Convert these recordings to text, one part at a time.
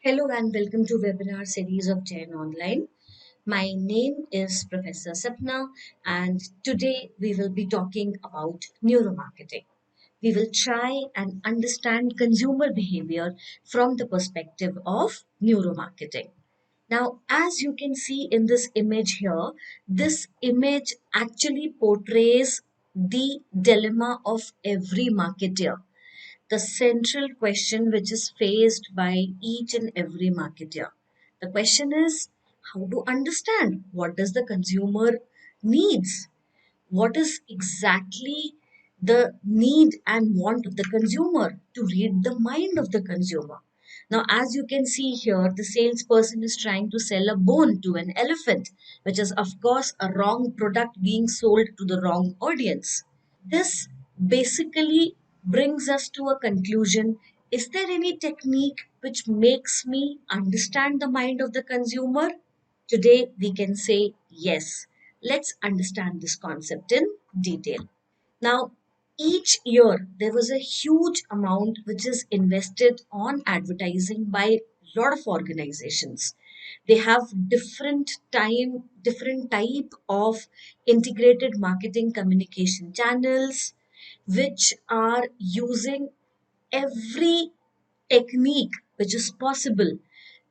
Hello and welcome to webinar series of JAIN Online. My name is Professor Sapna and today we will be talking about neuromarketing. We will try and understand consumer behavior from the perspective of neuromarketing. Now, as you can see in this image here, this image actually portrays the dilemma of every marketer, the central question which is faced by each and every marketer. The question is how to understand what does the consumer needs? What is exactly the need and want of the consumer, to read the mind of the consumer. Now, as you can see here, the salesperson is trying to sell a bone to an elephant, which is, of course, a wrong product being sold to the wrong audience. This basically brings us to a conclusion. Is there any technique which makes me understand the mind of the consumer? Today we can say yes. Let's understand this concept in detail. Now, each year there was a huge amount which is invested on advertising by a lot of organizations. They have different type of integrated marketing communication channels which are using every technique which is possible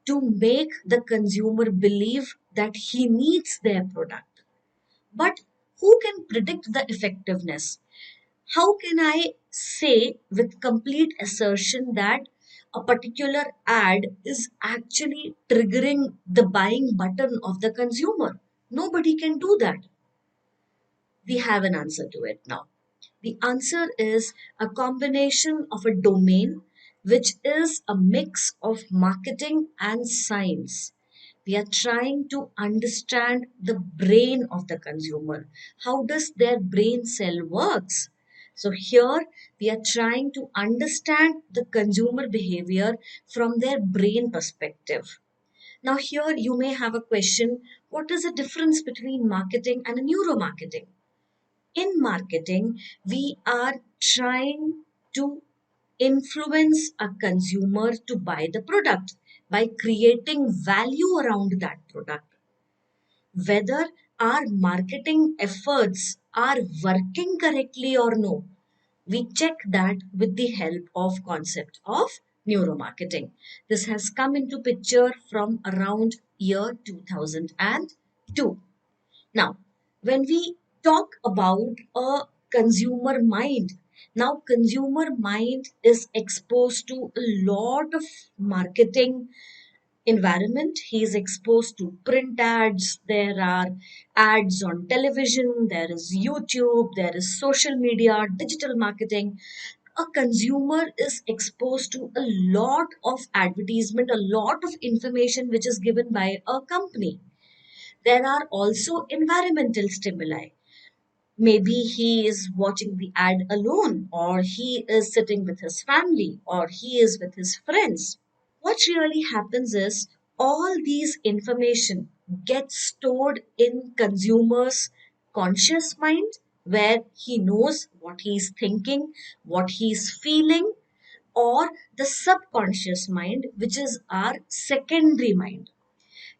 to make the consumer believe that he needs their product. But who can predict the effectiveness? How can I say with complete assertion that a particular ad is actually triggering the buying button of the consumer? Nobody can do that. We have an answer to it now. The answer is a combination of a domain which is a mix of marketing and science. We are trying to understand the brain of the consumer. How does their brain cell works? So here we are trying to understand the consumer behavior from their brain perspective. Now here you may have a question, what is the difference between marketing and a neuromarketing? In marketing, we are trying to influence a consumer to buy the product by creating value around that product. Whether our marketing efforts are working correctly or no, we check that with the help of concept of neuromarketing. This has come into picture from around year 2002. Now, when we talk about a consumer mind, now consumer mind is exposed to a lot of marketing environment. He is exposed to print ads, there are ads on television, there is YouTube, there is social media, digital marketing. A consumer is exposed to a lot of advertisement, a lot of information which is given by a company. There are also environmental stimuli. Maybe he is watching the ad alone, or he is sitting with his family, or he is with his friends. What really happens is all these information gets stored in consumer's conscious mind, where he knows what he's thinking, what he's feeling, or the subconscious mind, which is our secondary mind.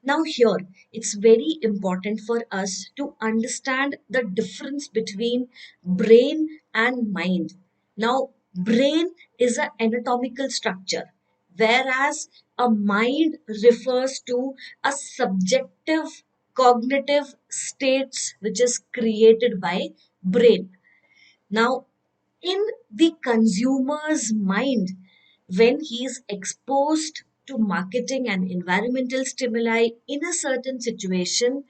Now, here it's very important for us to understand the difference between brain and mind. Now, brain is an anatomical structure, whereas a mind refers to a subjective cognitive states which is created by brain. Now, in the consumer's mind, when he is exposed to marketing and environmental stimuli in a certain situation,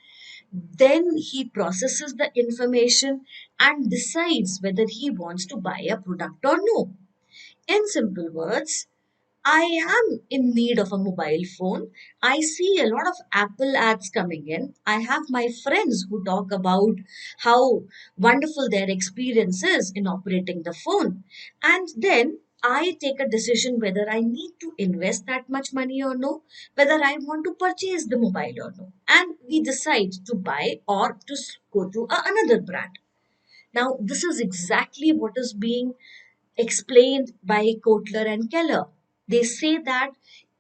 then he processes the information and decides whether he wants to buy a product or no. In simple words, I am in need of a mobile phone. I see a lot of Apple ads coming in. I have my friends who talk about how wonderful their experience is in operating the phone. And then I take a decision whether I need to invest that much money or no, whether I want to purchase the mobile or no. And we decide to buy or to go to another brand. Now, this is exactly what is being explained by Kotler and Keller. They say that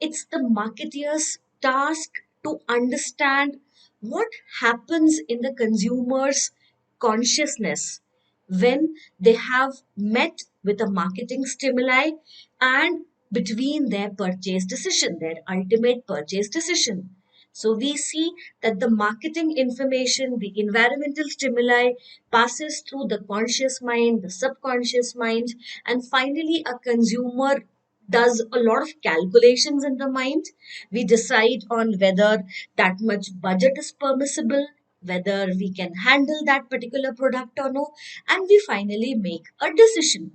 It's the marketeer's task to understand what happens in the consumer's consciousness when they have met with a marketing stimuli and between their purchase decision, their ultimate purchase decision. So we see that the marketing information, the environmental stimuli passes through the conscious mind, the subconscious mind, and finally a consumer does a lot of calculations in the mind. We decide on whether that much budget is permissible, whether we can handle that particular product or no, and we finally make a decision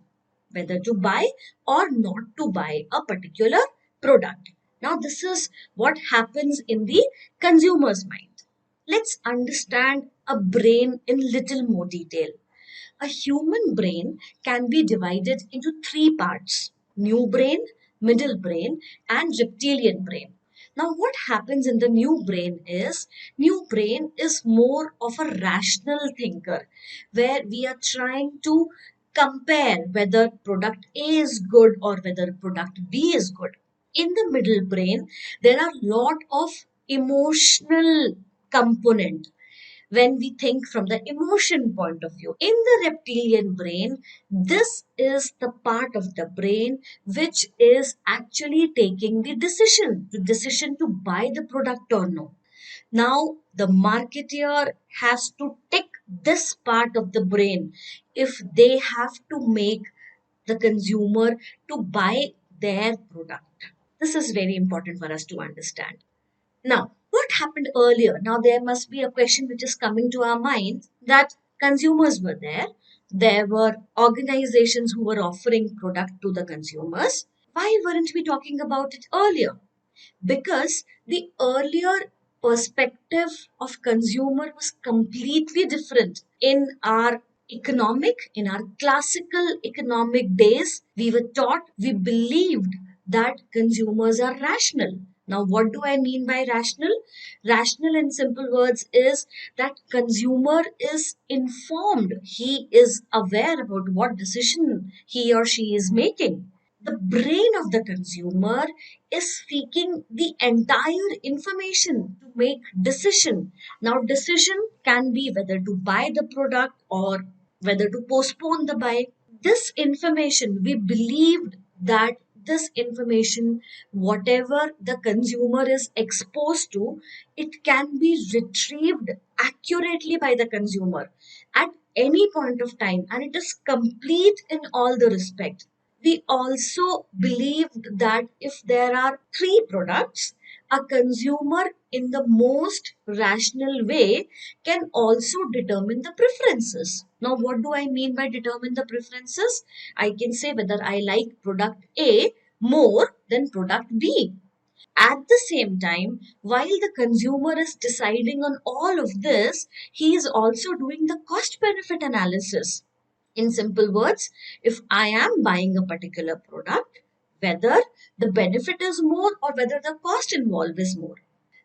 whether to buy or not to buy a particular product. Now, this is what happens in the consumer's mind. Let's understand a brain in little more detail. A human brain can be divided into three parts: new brain, middle brain, and reptilian brain. Now, what happens in the new brain is more of a rational thinker where we are trying to compare whether product A is good or whether product B is good. In the middle brain, there are lot of emotional component when we think from the emotion point of view. In the reptilian brain, this is the part of the brain which is actually taking the decision to buy the product or no. Now, the marketeer has to tick this part of the brain if they have to make the consumer to buy their product. This is very important for us to understand. Now, what happened earlier? Now, there must be a question which is coming to our mind that consumers were there. There were organizations who were offering product to the consumers. Why weren't we talking about it earlier? Because the earlier perspective of consumer was completely different. In our classical economic days, we were taught, we believed that consumers are rational. Now, what do I mean by rational? Rational in simple words is that consumer is informed. He is aware about what decision he or she is making. The brain of the consumer is seeking the entire information to make decision. Now, decision can be whether to buy the product or whether to postpone the buy. This information, we believed that this information, whatever the consumer is exposed to, it can be retrieved accurately by the consumer at any point of time, and it is complete in all the respect. We also believed that if there are three products, a consumer in the most rational way can also determine the preferences. Now, what do I mean by determine the preferences? I can say whether I like product A more than product B. At the same time, while the consumer is deciding on all of this, he is also doing the cost benefit analysis. In simple words, if I am buying a particular product, whether the benefit is more or whether the cost involved is more.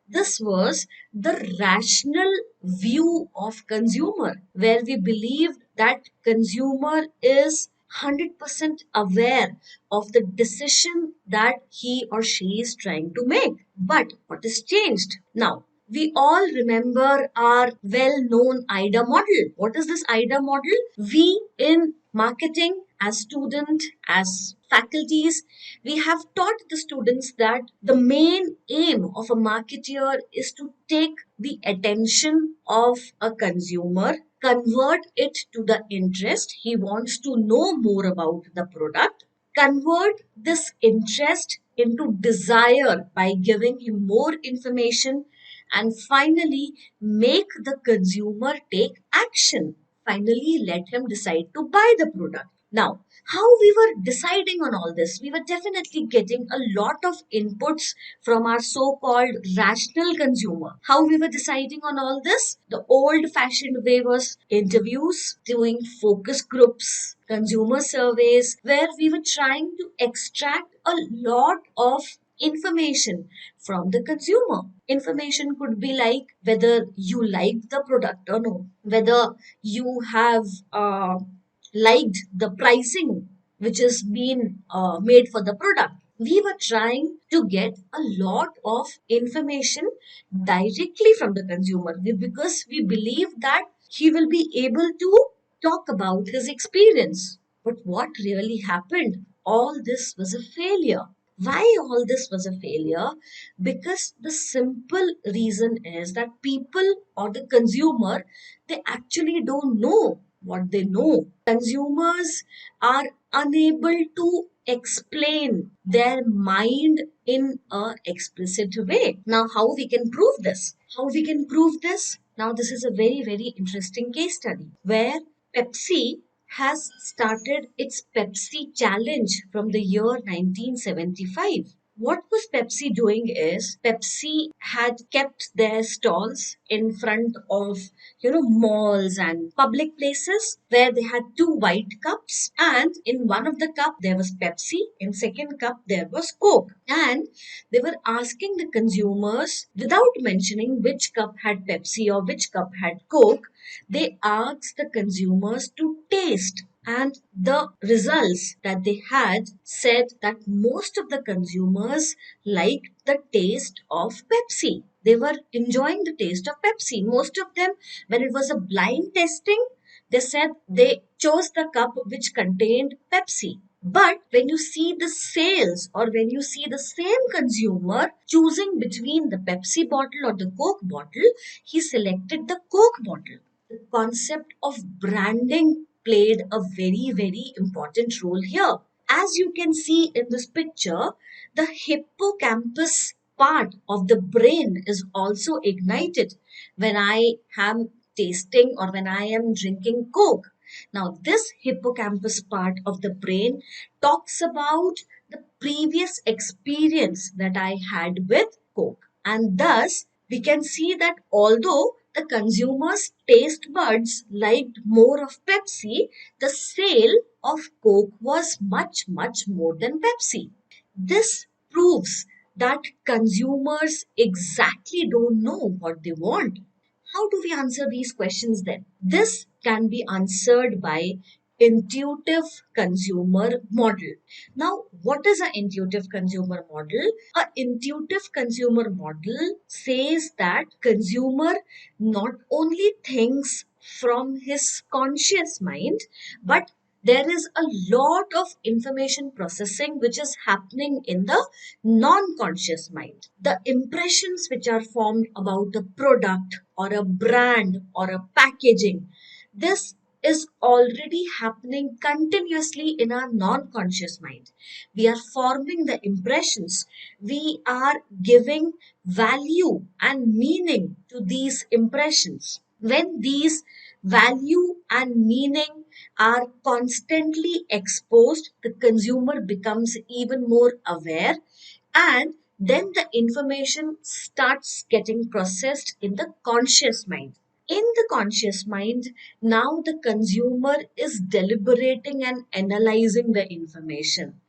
This was the rational view of consumer, where we believed that consumer is 100% aware of the decision that he or she is trying to make. But what is changed? Now, we all remember our well known AIDA model. What is this AIDA model? We in marketing, as student, as faculties, we have taught the students that the main aim of a marketeer is to take the attention of a consumer, convert it to the interest. He wants to know more about the product, convert this interest into desire by giving him more information, and finally make the consumer take action. Finally, let him decide to buy the product. Now, how we were deciding on all this? We were definitely getting a lot of inputs from our so-called rational consumer. How we were deciding on all this? The old-fashioned way was interviews, doing focus groups, consumer surveys, where we were trying to extract a lot of information from the consumer. Information could be like whether you liked the product or no, whether you have liked the pricing which is being made for the product. We were trying to get a lot of information directly from the consumer because we believe that he will be able to talk about his experience. But what really happened? All this was a failure. Why all this was a failure? Because the simple reason is that people or the consumer, they actually don't know what they know. Consumers are unable to explain their mind in a explicit way. Now, how we can prove this? How we can prove this? Now, this is a very interesting case study where Pepsi has started its Pepsi challenge from the year 1975. What was Pepsi doing is Pepsi had kept their stalls in front of malls and public places where they had two white cups, and in one of the cup there was Pepsi, in second cup there was Coke, and they were asking the consumers without mentioning which cup had Pepsi or which cup had Coke. They asked the consumers to taste, and the results that they had said that most of the consumers liked the taste of Pepsi. They were enjoying the taste of Pepsi. Most of them, when it was a blind testing, they said they chose the cup which contained Pepsi. But when you see the sales, or when you see the same consumer choosing between the Pepsi bottle or the Coke bottle, he selected the Coke bottle. The concept of branding played a very important role here. As you can see in this picture, the hippocampus part of the brain is also ignited when I am tasting or when I am drinking Coke. Now, this hippocampus part of the brain talks about the previous experience that I had with Coke. And thus, we can see that although the consumer's taste buds liked more of Pepsi, the sale of Coke was much more than Pepsi. This proves that consumers exactly don't know what they want. How do we answer these questions then? This can be answered by intuitive consumer model. Now, what is an intuitive consumer model? A intuitive consumer model says that consumer not only thinks from his conscious mind, but there is a lot of information processing which is happening in the non-conscious mind. The impressions which are formed about a product or a brand or a packaging, this is already happening continuously in our non-conscious mind. We are forming the impressions. We are giving value and meaning to these impressions. When these value and meaning are constantly exposed, the consumer becomes even more aware, and then the information starts getting processed in the conscious mind. In the conscious mind, now the consumer is deliberating and analyzing the information.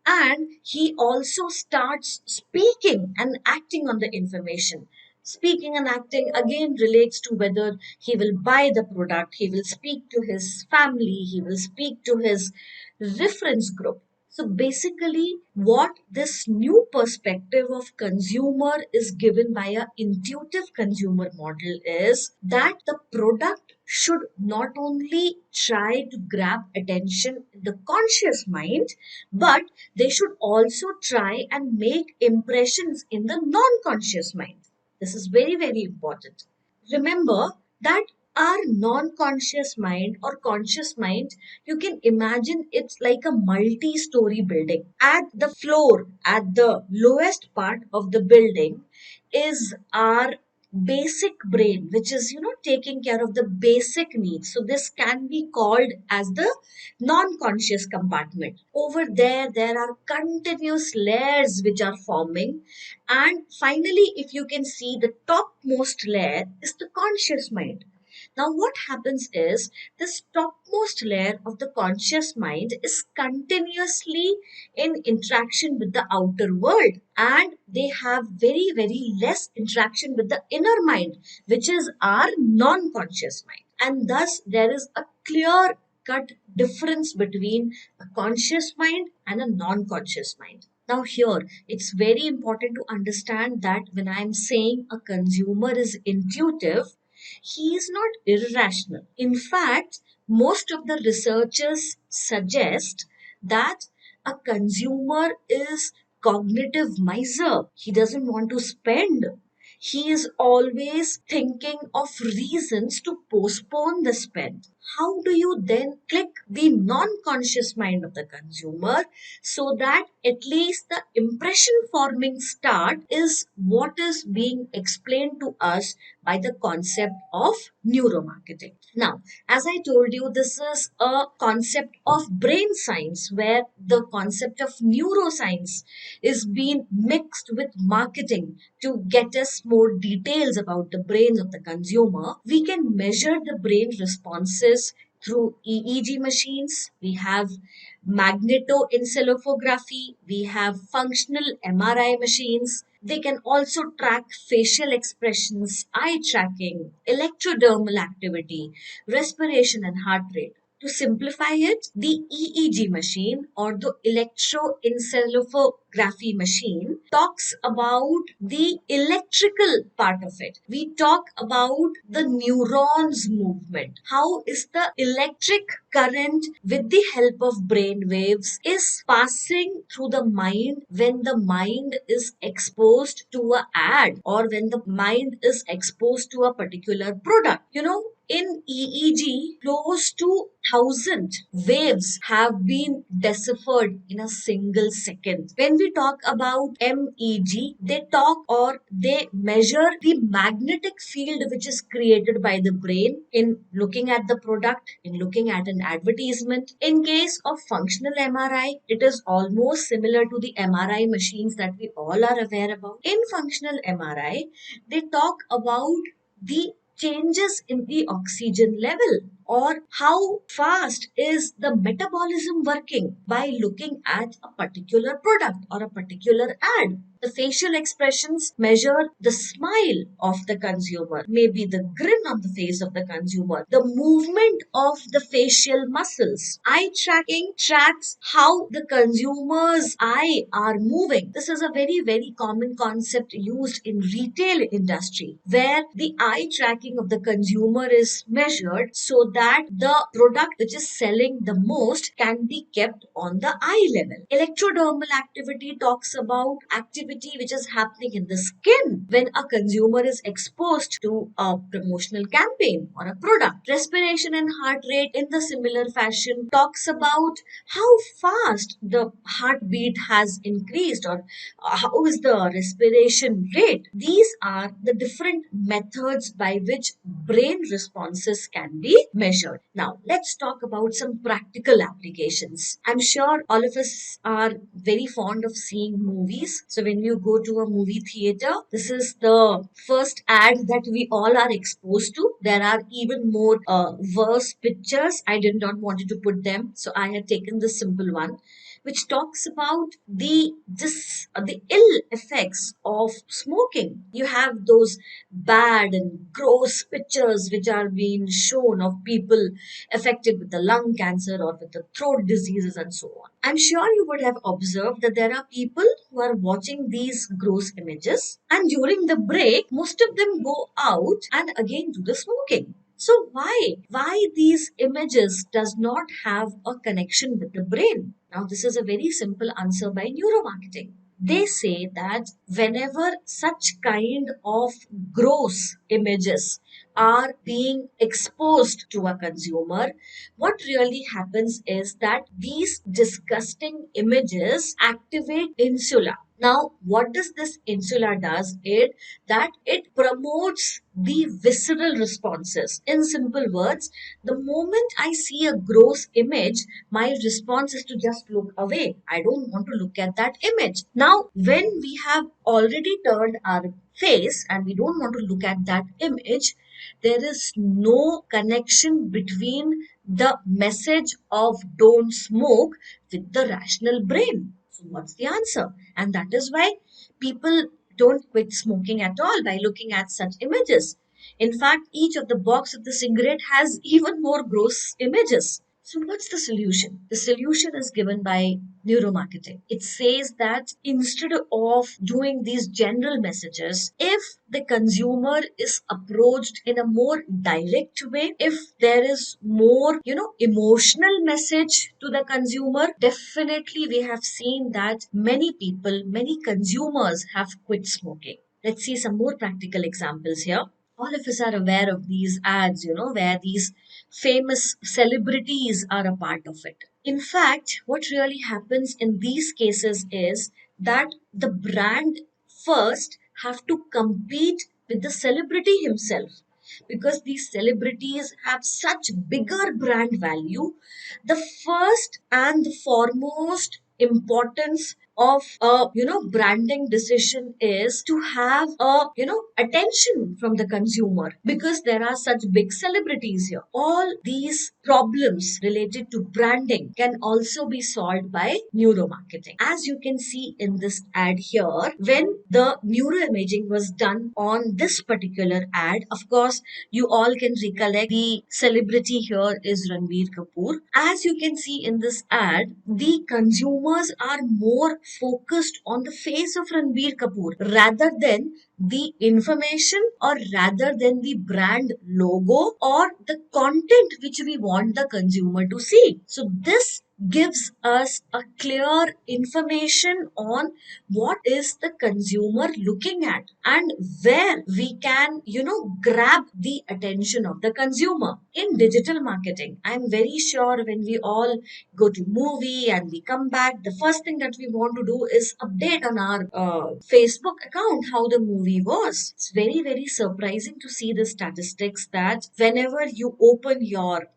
And he also starts speaking and acting on the information. Speaking and acting again relates to whether he will buy the product, he will speak to his family, he will speak to his reference group. So basically, what this new perspective of consumer is given by a intuitive consumer model is that the product should not only try to grab attention in the conscious mind, but they should also try and make impressions in the non-conscious mind. This is very important. Remember that our non-conscious mind or conscious mind, you can imagine it's like a multi-story building. At the floor, at the lowest part of the building, is our basic brain, which is taking care of the basic needs. So this can be called as the non-conscious compartment. Over there are continuous layers which are forming, and finally, if you can see, the topmost layer is the conscious mind. Now, what happens is this topmost layer of the conscious mind is continuously in interaction with the outer world, and they have very less interaction with the inner mind, which is our non conscious mind. And thus, there is a clear cut difference between a conscious mind and a non conscious mind. Now, here it's very important to understand that when I'm saying a consumer is intuitive, he is not irrational. In fact, most of the researchers suggest that a consumer is cognitive miser. He doesn't want to spend. He is always thinking of reasons to postpone the spend. How do you then click the non conscious mind of the consumer so that at least the impression forming start is what is being explained to us by the concept of neuromarketing? Now, as I told you, this is a concept of brain science where the concept of neuroscience is being mixed with marketing to get us more details about the brains of the consumer. We can measure the brain responses through EEG machines. We have magnetoencephalography. We have functional MRI machines. They can also track facial expressions, eye tracking, electrodermal activity, respiration, and heart rate. To simplify it, the EEG machine or the electroencephalography machine talks about the electrical part of it. We talk about the neurons movement. How is the electric current with the help of brain waves is passing through the mind when the mind is exposed to a ad or when the mind is exposed to a particular product. In EEG, close to 1,000 waves have been deciphered in a single second. When we talk about MEG, they talk or they measure the magnetic field which is created by the brain in looking at the product, in looking at an advertisement. In case of functional MRI, it is almost similar to the MRI machines that we all are aware about. In functional MRI, they talk about the changes in the oxygen level or how fast is the metabolism working by looking at a particular product or a particular ad. The facial expressions measure the smile of the consumer, maybe the grin on the face of the consumer, the movement of the facial muscles. Eye tracking tracks how the consumer's eye are moving. This is a very, very common concept used in retail industry where the eye tracking of the consumer is measured so that the product which is selling the most can be kept on the eye level. Electrodermal activity talks about activity which is happening in the skin when a consumer is exposed to a promotional campaign or a product. Respiration and heart rate in the similar fashion talks about how fast the heartbeat has increased or how is the respiration rate. These are the different methods by which brain responses can be measured. Now, let's talk about some practical applications. I'm sure all of us are very fond of seeing movies. So, when you go to a movie theater, this is the first ad that we all are exposed to. There are even more worse pictures. I did not want to put them, so I had taken the simple one which talks about the ill effects of smoking. You have those bad and gross pictures which are being shown of people affected with the lung cancer or with the throat diseases and so on. I'm sure you would have observed that there are people who are watching these gross images, and during the break, most of them go out and again do the smoking. So why these images does not have a connection with the brain? Now this is a very simple answer by neuromarketing. They say that whenever such kind of gross images are being exposed to a consumer, what really happens is that these disgusting images activate insula. Now, what does this insula does? It promotes the visceral responses. In simple words, the moment I see a gross image, my response is to just look away. I don't want to look at that image. Now, when we have already turned our face and we don't want to look at that image, there is no connection between the message of don't smoke with the rational brain. So, what's the answer? And that is why people don't quit smoking at all by looking at such images. In fact, each of the box of the cigarette has even more gross images. So, what's the solution? The solution is given by neuromarketing. It says that instead of doing these general messages, if the consumer is approached in a more direct way, if there is more, emotional message to the consumer, definitely we have seen that many people, many consumers have quit smoking. Let's see some more practical examples here. All of us are aware of these ads, where these famous celebrities are a part of it. In fact, what really happens in these cases is that the brand first have to compete with the celebrity himself, because these celebrities have such bigger brand value. The first and the foremost importance of a branding decision is to have a attention from the consumer, because there are such big celebrities here. All these problems related to branding can also be solved by neuromarketing. As you can see in this ad here, when the neuroimaging was done on this particular ad, of course you all can recollect the celebrity here is Ranbir Kapoor. As you can see in this ad, the consumers are more focused on the face of Ranbir Kapoor rather than the information, or rather than the brand logo or the content which we want the consumer to see. So this gives us a clear information on what is the consumer looking at and where we can grab the attention of the consumer. In digital marketing, I'm very sure when we all go to movie and we come back, the first thing that we want to do is update on our Facebook account how the movie was. It's very, very surprising to see the statistics that whenever you open your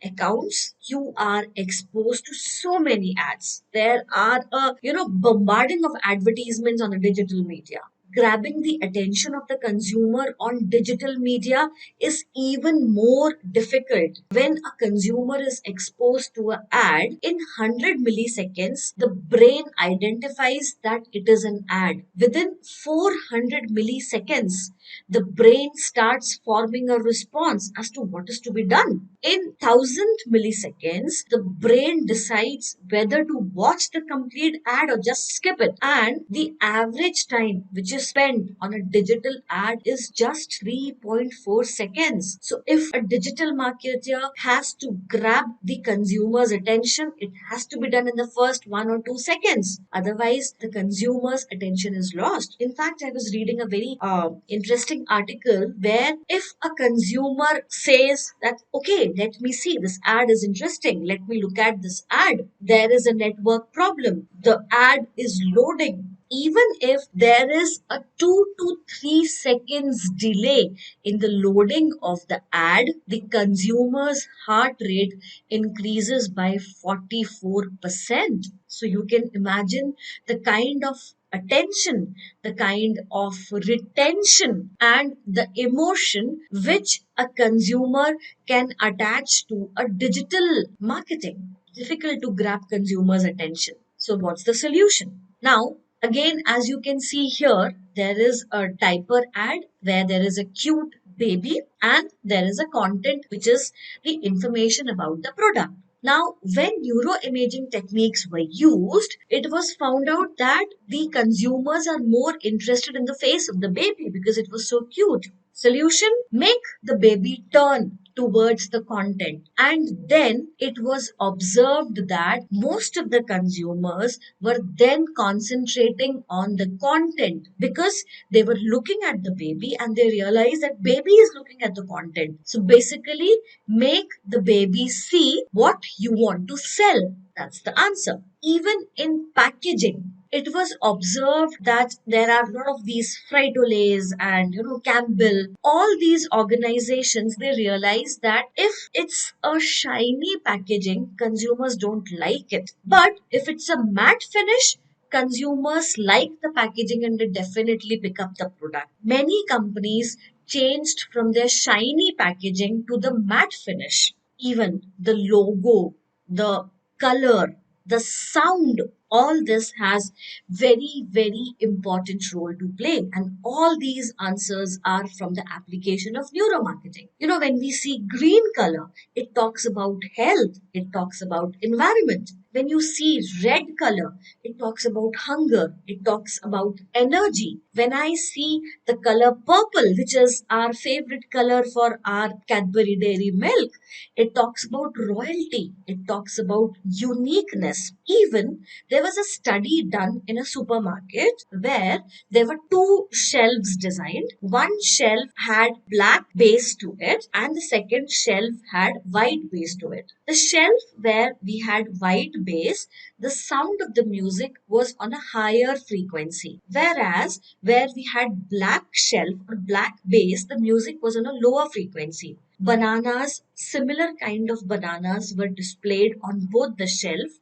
accounts, you are exposed to so many ads. There are a bombarding of advertisements on the digital media. Grabbing the attention of the consumer on digital media is even more difficult. When a consumer is exposed to an ad, in 100 milliseconds, the brain identifies that it is an ad. Within 400 milliseconds, the brain starts forming a response as to what is to be done. In 1000 milliseconds, the brain decides whether to watch the complete ad or just skip it. And the average time which is spent on a digital ad is just 3.4 seconds. So if a digital marketer has to grab the consumer's attention, it has to be done in the first 1 or 2 seconds. Otherwise, the consumer's attention is lost. In fact, I was reading a very interesting article where if a consumer says that, okay, let me see, this ad is interesting, let me look at this ad, there is a network problem, the ad is loading. Even if there is a 2 to 3 seconds delay in the loading of the ad, the consumer's heart rate increases by 44%. So you can imagine the kind of attention, the kind of retention, and the emotion which a consumer can attach to a digital marketing. Difficult to grab consumers' attention. So, what's the solution? Now, again, as you can see here, there is a diaper ad where there is a cute baby and there is a content which is the information about the product. Now, when neuroimaging techniques were used, it was found out that the consumers are more interested in the face of the baby because it was so cute. Solution: make the baby turn towards the content. And then it was observed that most of the consumers were then concentrating on the content because they were looking at the baby and they realized that baby is looking at the content. So basically, make the baby see what you want to sell. That's the answer. Even in packaging, it was observed that there are a lot of these Frito-Lays and Campbell. All these organizations, they realize that if it's a shiny packaging, consumers don't like it. But if it's a matte finish, consumers like the packaging and they definitely pick up the product. Many companies changed from their shiny packaging to the matte finish. Even the logo, the color, the sound, all this has very, very important role to play. And all these answers are from the application of neuromarketing. When we see green color, it talks about health, it talks about environment. When you see red color, it talks about hunger, it talks about energy. When I see the color purple, which is our favorite color for our Cadbury Dairy milk, it talks about royalty, it talks about uniqueness. Even there was a study done in a supermarket where there were two shelves designed. One shelf had black base to it, and the second shelf had white base to it. The shelf where we had white bass, the sound of the music was on a higher frequency. Whereas where we had black shelf or black bass, the music was on a lower frequency. Bananas, similar kind of bananas were displayed on both the shelf,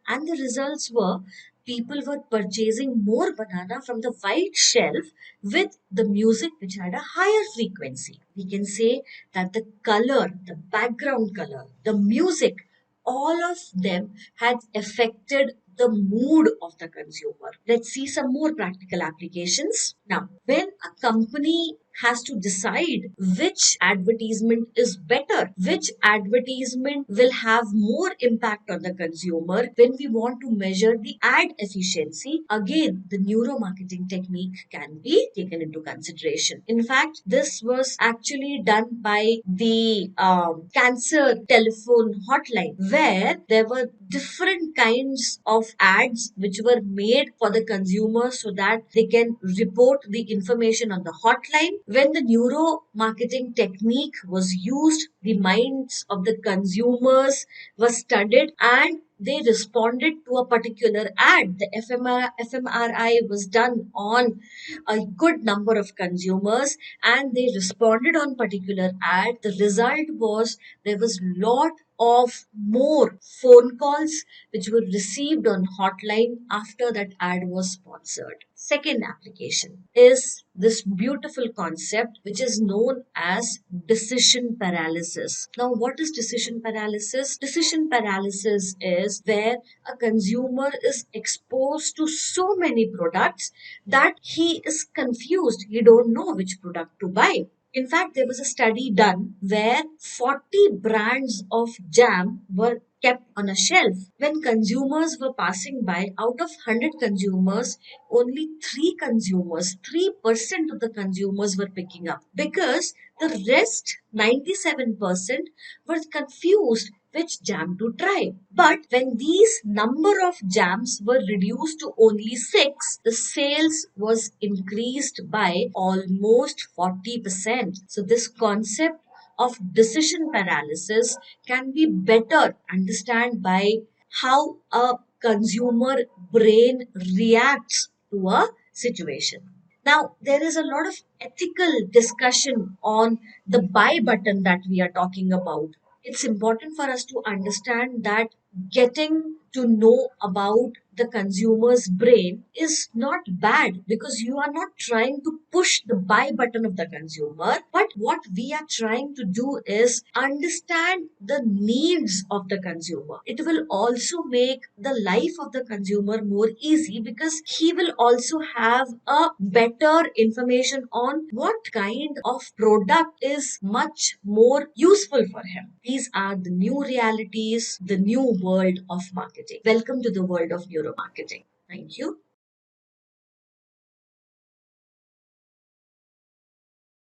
and the results were people were purchasing more banana from the white shelf with the music which had a higher frequency. We can say that the color, the background color, the music, all of them had affected the mood of the consumer. Let's see some more practical applications. Now, when a company has to decide which advertisement is better, which advertisement will have more impact on the consumer, when we want to measure the ad efficiency, again, the neuromarketing technique can be taken into consideration. In fact, this was actually done by the cancer telephone hotline, where there were different kinds of ads which were made for the consumer so that they can report the information on the hotline. When the neuromarketing technique was used, the minds of the consumers were studied and they responded to a particular ad. The fMRI was done on a good number of consumers and they responded on particular ad. The result was there was lot of more phone calls which were received on hotline after that ad was sponsored. Second application is this beautiful concept which is known as decision paralysis. Now, what is decision paralysis? Decision paralysis is where a consumer is exposed to so many products that he is confused. He don't know which product to buy. In fact, there was a study done where 40 brands of jam were kept on a shelf. When consumers were passing by, out of 100 consumers, only 3 consumers, 3% of the consumers were picking up, because the rest, 97%, were confused which jam to try. But when these number of jams were reduced to only 6, the sales was increased by almost 40%. So this concept of decision paralysis can be better understand by how a consumer brain reacts to a situation. Now, there is a lot of ethical discussion on the buy button that we are talking about. It's important for us to understand that getting to know about the consumer's brain is not bad, because you are not trying to push the buy button of the consumer, but what we are trying to do is understand the needs of the consumer. It will also make the life of the consumer more easy, because he will also have a better information on what kind of product is much more useful for him. These are the new realities, the new world of marketing. Welcome to the world of neuromarketing. Thank you.